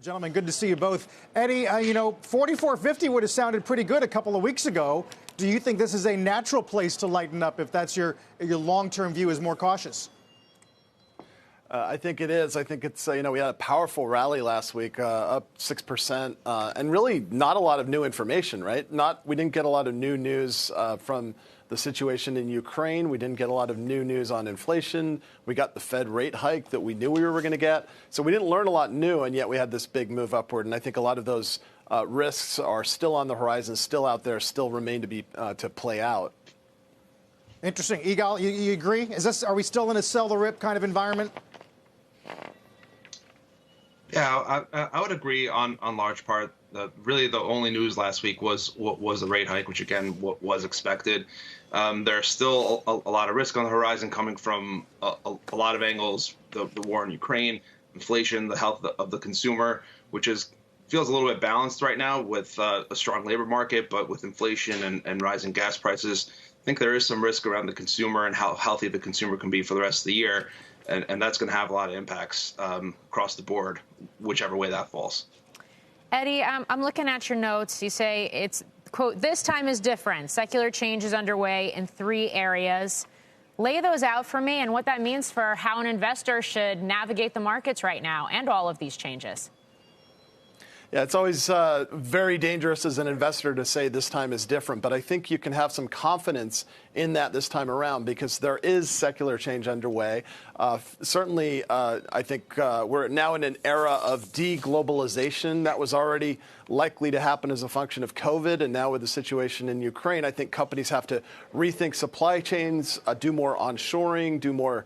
Gentlemen, good to see you both. Eddie, 44.50 would have sounded pretty good a couple of weeks ago. Do you think this is a natural place to lighten up if that's your long-term view is more cautious? I think it is. I think it's, we had a powerful rally last week, up 6%, and really not a lot of new information, right? We didn't get a lot of new news from the situation in Ukraine. We didn't get a lot of new news on inflation. We got the Fed rate hike that we knew we were going to get. So we didn't learn a lot new, and yet we had this big move upward. And I think a lot of those risks are still on the horizon, still out there, still remain to play out. Interesting. Yigal, you agree? Are we still in a sell the rip kind of environment? Yeah, I would agree on large part. Really, the only news last week was the rate hike, which again was expected. There's still a lot of risk on the horizon coming from a lot of angles: the war in Ukraine, inflation, the health of the consumer, which feels a little bit balanced right now with a strong labor market, but with inflation and rising gas prices, I think there is some risk around the consumer and how healthy the consumer can be for the rest of the year. And that's going to have a lot of impacts across the board, whichever way that falls. Eddie, I'm looking at your notes. You say it's, quote, "This time is different. Secular change is underway in 3 areas." Lay those out for me and what that means for how an investor should navigate the markets right now and all of these changes. Yeah, it's always very dangerous as an investor to say this time is different, but I think you can have some confidence in that this time around because there is secular change underway. Certainly, I think we're now in an era of de-globalization that was already likely to happen as a function of COVID, and now with the situation in Ukraine, I think companies have to rethink supply chains, do more onshoring, do more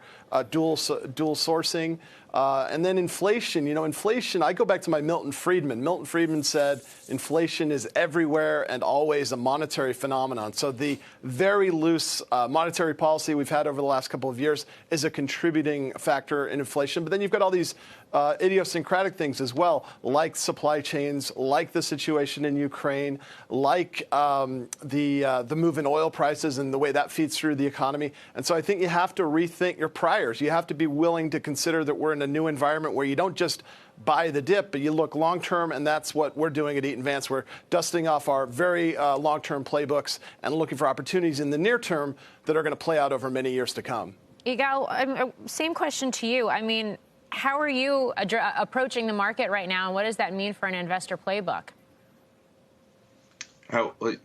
dual sourcing. And then inflation, inflation, I go back to my Milton Friedman. Milton Friedman said inflation is everywhere and always a monetary phenomenon. So the very loose monetary policy we've had over the last couple of years is a contributing factor in inflation. But then you've got all these idiosyncratic things as well, like supply chains, like the situation in Ukraine, like the move in oil prices and the way that feeds through the economy. And so I think you have to rethink your priors. You have to be willing to consider that we're in a new environment where you don't just buy the dip, but you look long-term, and that's what we're doing at Eaton Vance. We're dusting off our very long-term playbooks and looking for opportunities in the near term that are going to play out over many years to come. Yigal, same question to you. I mean, how are you approaching the market right now, and what does that mean for an investor playbook?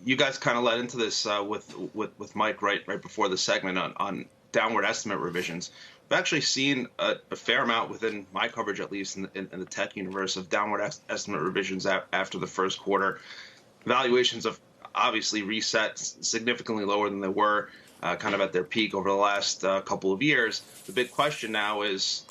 You guys kind of led into this with Mike right before the segment on downward estimate revisions. We've actually seen a fair amount within my coverage, at least in the tech universe, of downward estimate revisions after the first quarter. Valuations have obviously reset significantly lower than they were kind of at their peak over the last couple of years. The big question now is,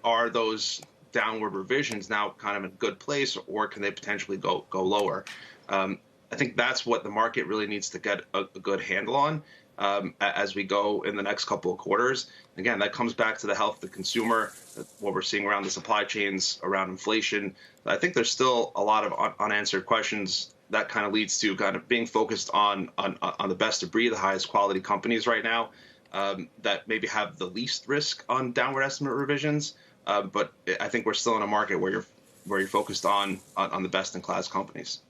are those downward revisions now kind of in a good place, or can they potentially go lower? I think that's what the market really needs to get a good handle on as we go in the next couple of quarters. Again, that comes back to the health of the consumer, what we're seeing around the supply chains, around inflation. I think there's still a lot of unanswered questions that kind of leads to kind of being focused on the best of breed, the highest quality companies right now that maybe have the least risk on downward estimate revisions. But I think we're still in a market where you're focused on the best in class companies.